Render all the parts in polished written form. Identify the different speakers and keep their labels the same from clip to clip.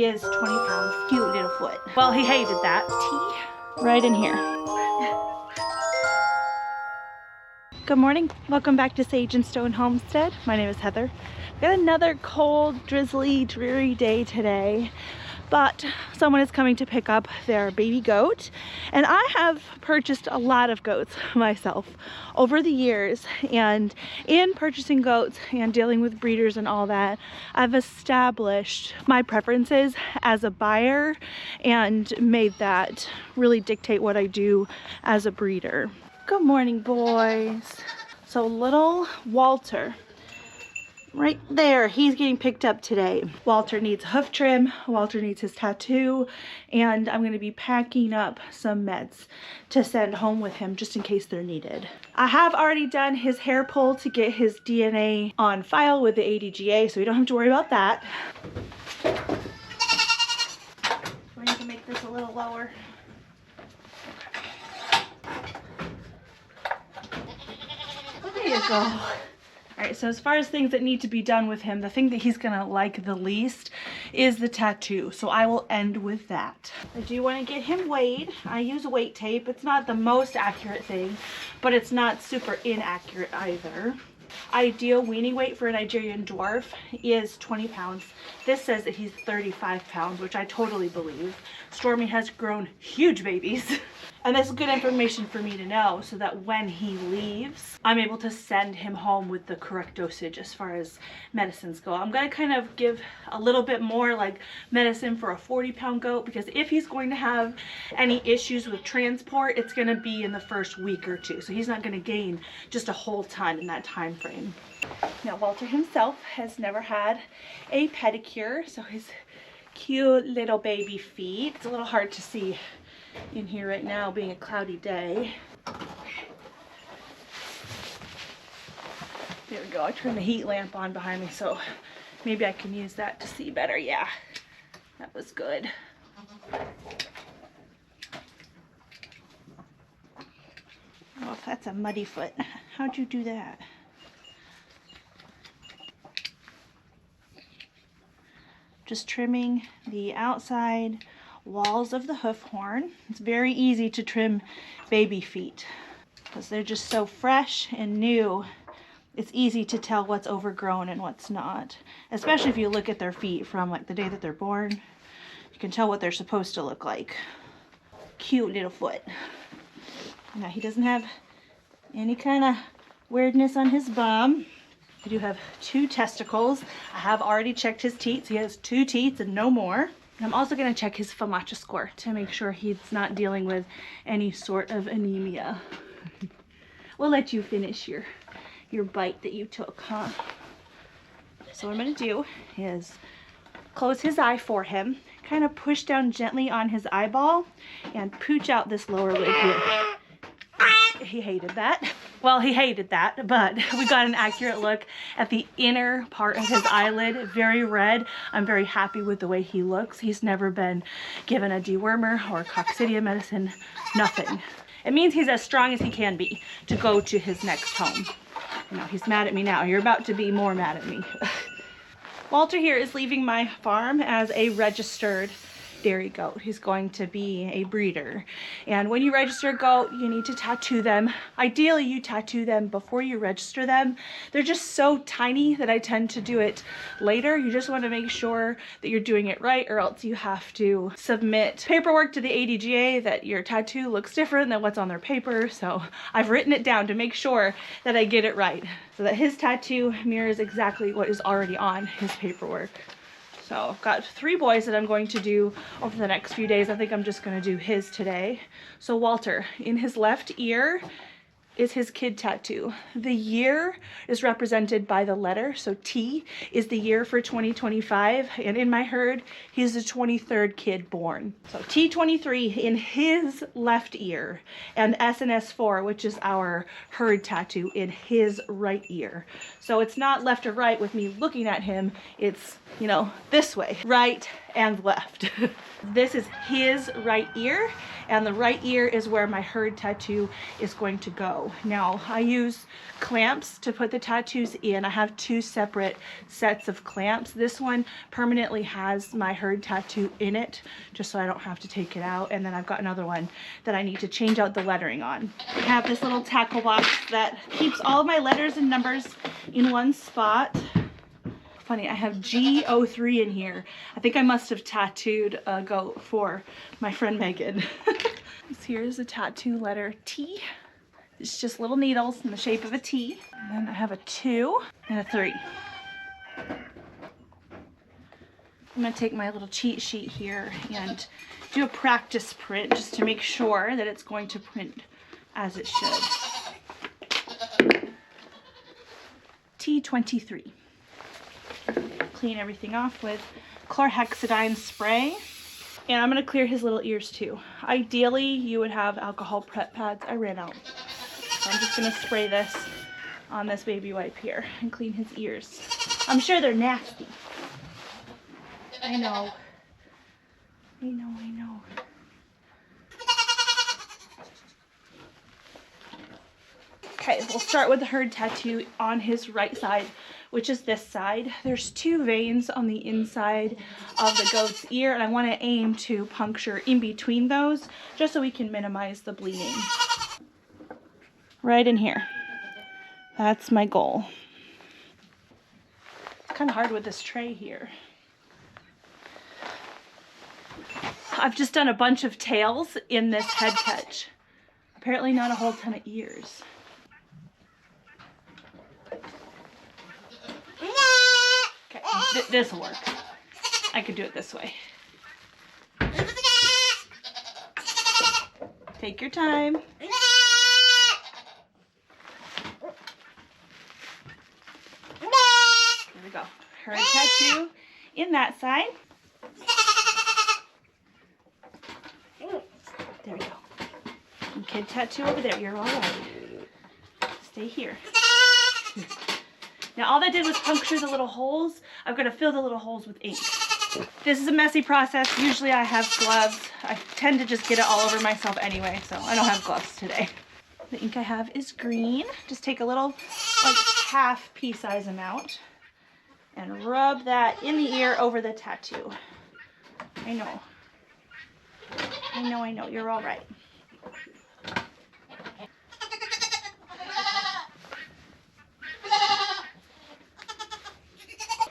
Speaker 1: is 20 pounds. Cute little foot. Well, he hated that. Tea right in here. Good morning. Welcome back to Sage and Stone Homestead. My name is Heather. We've got another cold, drizzly, dreary day today, but someone is coming to pick up their baby goat, and I have purchased a lot of goats myself over the years, and in purchasing goats and dealing with breeders and all that, I've established my preferences as a buyer and made that really dictate what I do as a breeder. Good morning, boys. So little Walter, right there, he's getting picked up today. Walter needs hoof trim, Walter needs his tattoo, and I'm gonna be packing up some meds to send home with him just in case they're needed. I have already done his hair pull to get his DNA on file with the ADGA, so we don't have to worry about that. We need to make this a little lower. There you go. All right, so as far as things that need to be done with him, the thing that he's gonna like the least is the tattoo. So I will end with that. I do want to get him weighed. I use weight tape. It's not the most accurate thing, but it's not super inaccurate either. Ideal weaning weight for a Nigerian dwarf is 20 pounds. This says that he's 35 pounds, which I totally believe. Stormy has grown huge babies. And this is good information for me to know so that when he leaves, I'm able to send him home with the correct dosage as far as medicines go. I'm gonna kind of give a little bit more like medicine for a 40-pound goat, because if he's going to have any issues with transport, it's gonna be in the first week or two. So he's not gonna gain just a whole ton in that time frame. Now, Walter himself has never had a pedicure, so his cute little baby feet. It's a little hard to see in here right now, being a cloudy day. There we go. I turned the heat lamp on behind me, so maybe I can use that to see better. Yeah, that was good. Oh, that's a muddy foot. How'd you do that? Just trimming the outside walls of the hoof horn. It's very easy to trim baby feet because they're just so fresh and new. It's easy to tell what's overgrown and what's not, especially if you look at their feet from like the day that they're born. You can tell what they're supposed to look like. Cute little foot. Now, he doesn't have any kind of weirdness on his bum. I do have 2 testicles. I have already checked his teats. He has 2 teats and no more. I'm also going to check his FOMACHA score to make sure he's not dealing with any sort of anemia. We'll let you finish your bite that you took, huh? So what I'm going to do is close his eye for him, kind of push down gently on his eyeball, and pooch out this lower lid here. He hated that. Well, he hated that, but we got an accurate look at the inner part of his eyelid, very red. I'm very happy with the way he looks. He's never been given a dewormer or coccidia medicine, nothing. It means he's as strong as he can be to go to his next home. You know, he's mad at me now. You're about to be more mad at me. Walter here is leaving my farm as a registered dairy goat. He's going to be a breeder, and when you register a goat, you need to tattoo them. Ideally, you tattoo them before you register them. They're just so tiny that I tend to do it later. You just want to make sure that you're doing it right, or else you have to submit paperwork to the ADGA that your tattoo looks different than what's on their paper. So I've written it down to make sure that I get it right, so that his tattoo mirrors exactly what is already on his paperwork. So I've got 3 boys that I'm going to do over the next few days. I think I'm just going to do his today. So Walter, in his left ear is his kid tattoo. The year is represented by the letter. So T is the year for 2025. And in my herd, he's the 23rd kid born. So T23 in his left ear, and SNS4, which is our herd tattoo, in his right ear. So it's not left or right with me looking at him. It's, you know, this way, right and left. This is his right ear, and the right ear is where my herd tattoo is going to go. Now, I use clamps to put the tattoos in. I have 2 separate sets of clamps. This one permanently has my herd tattoo in it, just so I don't have to take it out. And then I've got another one that I need to change out the lettering on. I have this little tackle box that keeps all of my letters and numbers in one spot. Funny, I have G03 in here. I think I must have tattooed a goat for my friend Megan. Here's a tattoo letter T. It's just little needles in the shape of a T. And then I have a 2 and a 3. I'm gonna take my little cheat sheet here and do a practice print just to make sure that it's going to print as it should. T23. Clean everything off with chlorhexidine spray. And I'm going to clear his little ears too. Ideally, you would have alcohol prep pads. I ran out. So I'm just going to spray this on this baby wipe here and clean his ears. I'm sure they're nasty. I know. I know. Okay, we'll start with the herd tattoo on his right side, which is this side. There's 2 veins on the inside of the goat's ear, and I want to aim to puncture in between those just so we can minimize the bleeding. Right in here. That's my goal. It's kind of hard with this tray here. I've just done a bunch of tails in this head catch. Apparently not a whole ton of ears. Okay, this will work. I could do it this way. Take your time. There we go. Herd tattoo in that side. There we go. And kid tattoo over there. You're all right. Stay here. Now all that did was puncture the little holes. I'm going to fill the little holes with ink. This is a messy process. Usually I have gloves. I tend to just get it all over myself anyway, so I don't have gloves today. The ink I have is green. Just take a little, like half pea size amount and rub that in the ear over the tattoo. I know. You're all right.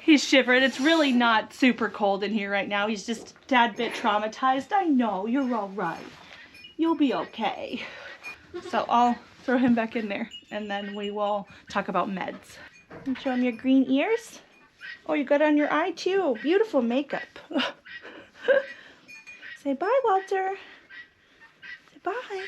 Speaker 1: He's shivered. It's really not super cold in here right now. He's just a tad bit traumatized. I know, you're all right. You'll be okay. So I'll throw him back in there and then we will talk about meds. And show him your green ears. Oh, you got it on your eye too. Beautiful makeup. Say bye, Walter. Say bye.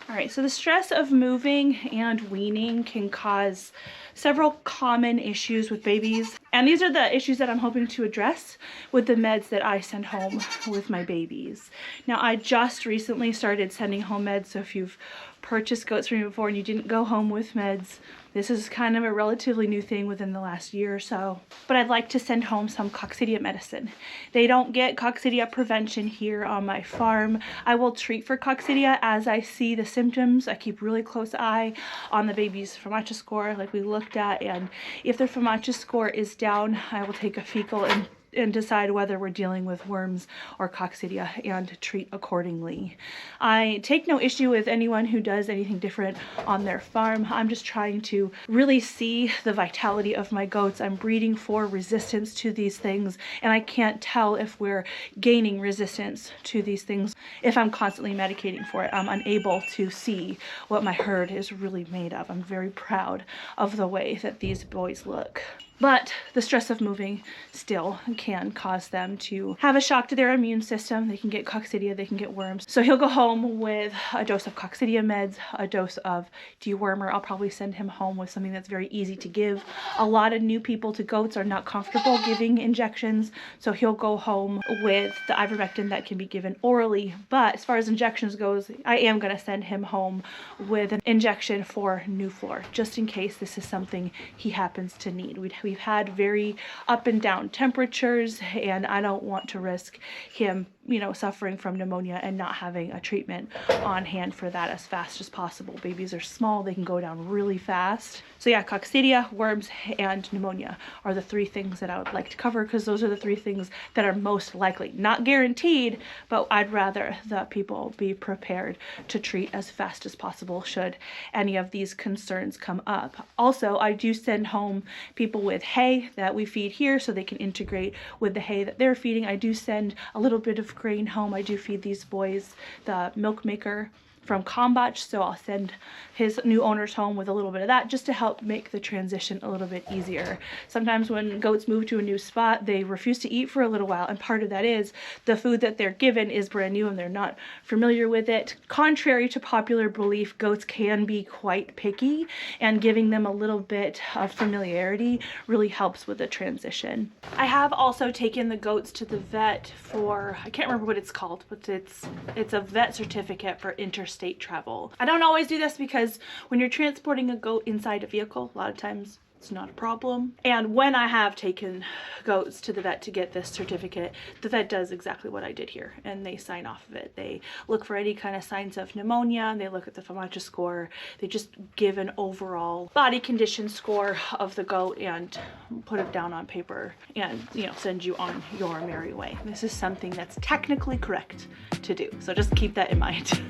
Speaker 1: All right, so the stress of moving and weaning can cause several common issues with babies. And these are the issues that I'm hoping to address with the meds that I send home with my babies. Now, I just recently started sending home meds, so if you've purchased goats from me before and you didn't go home with meds, this is kind of a relatively new thing within the last year or so. But I'd like to send home some coccidia medicine. They don't get coccidia prevention here on my farm. I will treat for coccidia as I see the symptoms. I keep really close eye on the baby's FAMACHA score like we looked at, and if their FAMACHA score is down, I will take a fecal and decide whether we're dealing with worms or coccidia and treat accordingly. I take no issue with anyone who does anything different on their farm. I'm just trying to really see the vitality of my goats. I'm breeding for resistance to these things, and I can't tell if we're gaining resistance to these things if I'm constantly medicating for it. I'm unable to see what my herd is really made of. I'm very proud of the way that these boys look. But the stress of moving still can cause them to have a shock to their immune system. They can get coccidia, they can get worms. So he'll go home with a dose of coccidia meds, a dose of dewormer. I'll probably send him home with something that's very easy to give. A lot of new people to goats are not comfortable giving injections, so he'll go home with the ivermectin that can be given orally. But as far as injections goes, I am going to send him home with an injection for Nuflor, just in case this is something he happens to need. We've had very up and down temperatures, and I don't want to risk him you know, suffering from pneumonia and not having a treatment on hand for that as fast as possible. Babies are small, they can go down really fast. So yeah, coccidia, worms, and pneumonia are the three things that I would like to cover, because those are the three things that are most likely, not guaranteed, but I'd rather that people be prepared to treat as fast as possible should any of these concerns come up. Also, I do send home people with hay that we feed here so they can integrate with the hay that they're feeding. I do send a little bit of grain home. I do feed these boys the milk maker from Combach, so I'll send his new owners home with a little bit of that just to help make the transition a little bit easier. Sometimes when goats move to a new spot, they refuse to eat for a little while, and part of that is the food that they're given is brand new and they're not familiar with it. Contrary to popular belief, goats can be quite picky, and giving them a little bit of familiarity really helps with the transition. I have also taken the goats to the vet for, I can't remember what it's called, but it's a vet certificate for interstate travel. I don't always do this because when you're transporting a goat inside a vehicle, a lot of times it's not a problem. And when I have taken goats to the vet to get this certificate, the vet does exactly what I did here, and they sign off of it. They look for any kind of signs of pneumonia, and they look at the FAMACHA score. They just give an overall body condition score of the goat and put it down on paper and, you know, send you on your merry way. This is something that's technically correct to do, so just keep that in mind.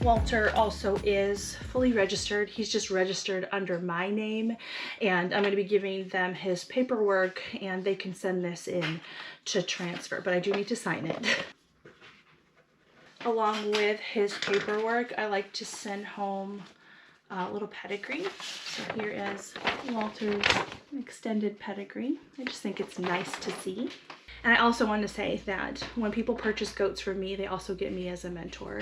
Speaker 1: Walter also is fully registered. He's just registered under my name, and I'm going to be giving them his paperwork and they can send this in to transfer, but I do need to sign it. Along with his paperwork, I like to send home a little pedigree. So here is Walter's extended pedigree. I just think it's nice to see. And I also want to say that when people purchase goats from me, they also get me as a mentor.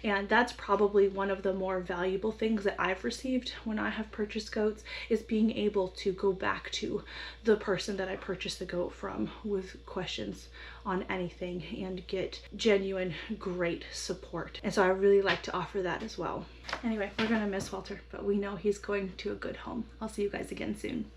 Speaker 1: And that's probably one of the more valuable things that I've received when I have purchased goats, is being able to go back to the person that I purchased the goat from with questions on anything and get genuine, great support. And so I really like to offer that as well. Anyway, we're gonna miss Walter, but we know he's going to a good home. I'll see you guys again soon.